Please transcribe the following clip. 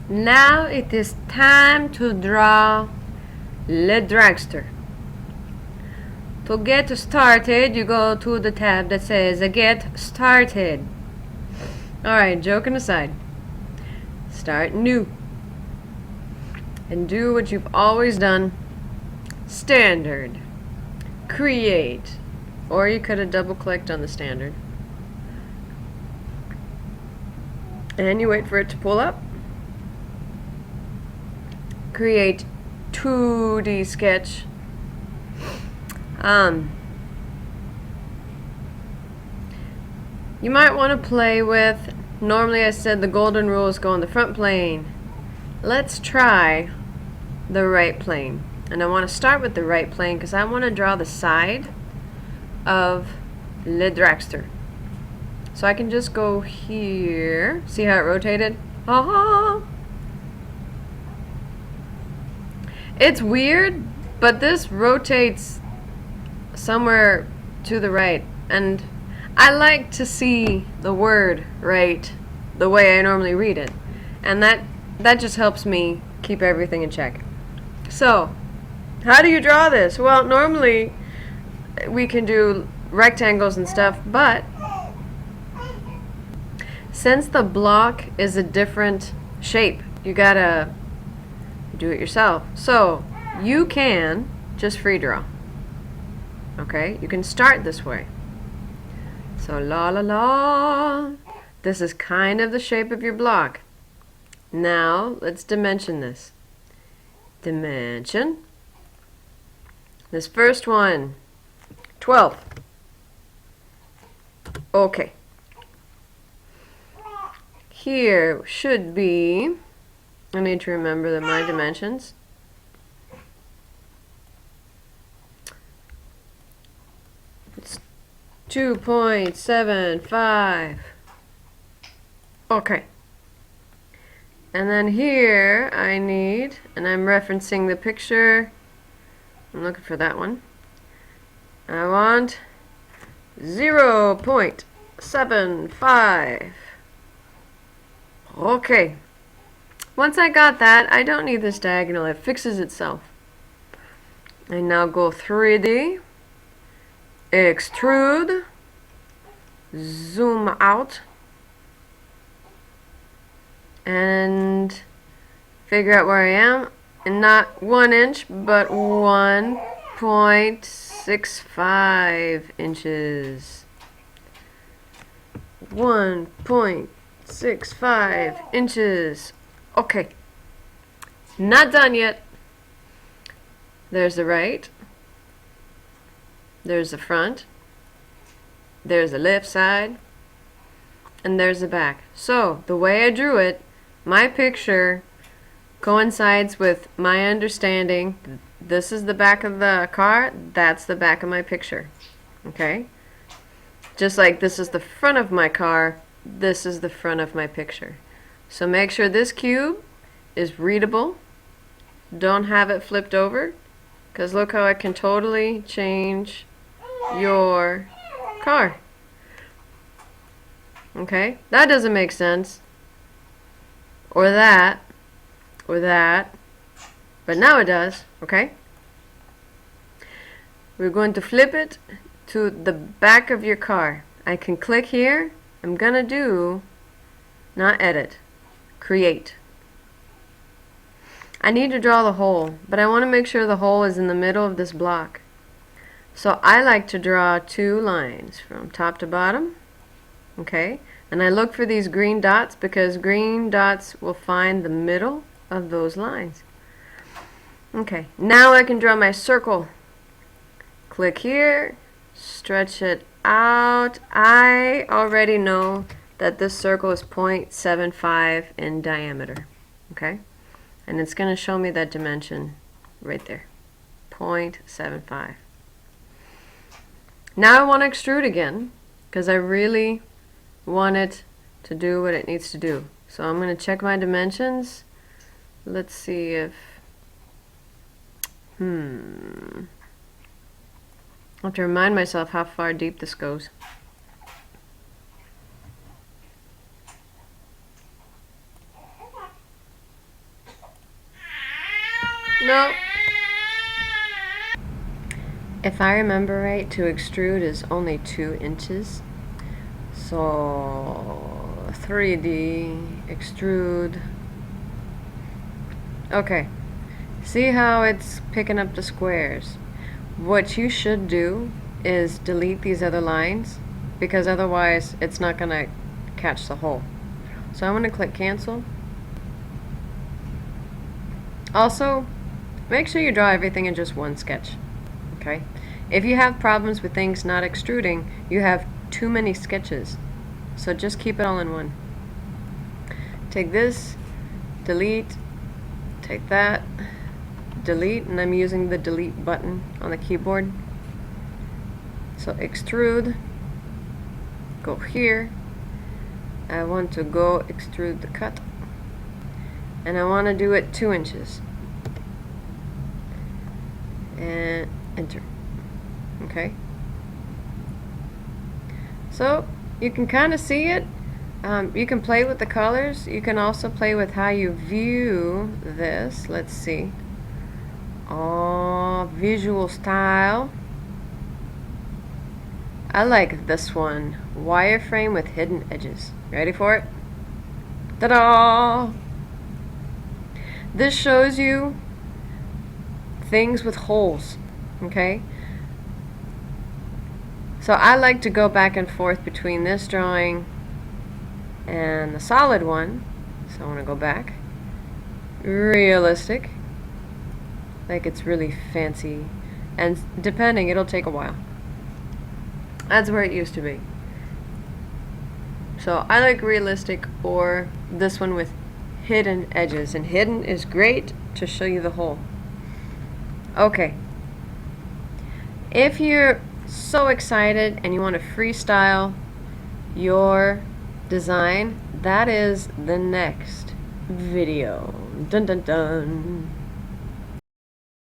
Now it is time to draw Le Dragster. To get started, you go to the tab that says Get Started. Alright, joking aside. Start new. And do what you've always done. Standard. Create. Or you could have double clicked on the standard. And you wait for it to pull up. Create 2D sketch. You might want to play with, normally I said the golden rules go on the front plane. Let's try the right plane. And I want to start with the right plane because I want to draw the side of Le Dragster. So I can just go here. See how it rotated? Ah! It's weird, but this rotates somewhere to the right. And I like to see the word right the way I normally read it. And that just helps me keep everything in check. So, how do you draw this? Well, normally we can do rectangles and stuff, but since the block is a different shape, you gotta do it yourself. So, you can just free draw. Okay? You can start this way. So, la la la. This is kind of the shape of your block. Now, let's dimension this. Dimension. This first one, 12. Okay. Here should be, I need to remember that my dimensions. It's 2.75. Okay. And then here I need, and I'm referencing the picture, I'm looking for that one. I want 0.75. Okay. Once I got that, I don't need this diagonal. It fixes itself. I now go 3D, extrude, zoom out, and figure out where I am. And not 1 inch, but 1.65 inches. 1.65 inches. Okay. Not done yet. There's the right. There's the front. There's the left side. And there's the back. So, the way I drew it, my picture coincides with my understanding. This is the back of the car. That's the back of my picture. Okay? Just like this is the front of my car. This is the front of my picture. So make sure this cube is readable. Don't have it flipped over. Because look how I can totally change your car. Okay? That doesn't make sense. Or that. Or that. But now it does. Okay? We're going to flip it to the back of your car. I can click here. I'm gonna do, not edit, create. I need to draw the hole, but I want to make sure the hole is in the middle of this block. So I like to draw 2 lines from top to bottom. Okay? And I look for these green dots because green dots will find the middle of those lines. Okay, now I can draw my circle. Click here, stretch it out. I already know that this circle is 0.75 in diameter. Okay? And it's going to show me that dimension right there. 0.75. Now I want to extrude again because I really want it to do what it needs to do. So I'm going to check my dimensions. Let's see if I have to remind myself how far deep this goes. No. If I remember right, to extrude is only 2 inches. So 3D extrude. Okay. See how it's picking up the squares? What you should do is delete these other lines, because otherwise it's not going to catch the hole. So I'm going to click cancel. Also, make sure you draw everything in just one sketch. Okay? If you have problems with things not extruding, you have too many sketches. So just keep it all in one. Take this, delete, take that, delete, and I'm using the delete button on the keyboard. So extrude, go here. I want to go extrude the cut, and I want to do it 2 inches. And enter. Okay. So you can kind of see it. You can play with the colors. You can also play with how you view this. Let's see. Oh, visual style. I like this one. Wireframe with hidden edges. Ready for it? Ta-da! This shows you things with holes. Okay? So I like to go back and forth between this drawing and the solid one. So I want to go back. Realistic. Like it's really fancy. And depending, it'll take a while. That's where it used to be. So I like realistic, or this one with hidden edges. And hidden is great to show you the hole. Okay. If you're so excited and you want to freestyle your design, that is the next video. Dun dun dun.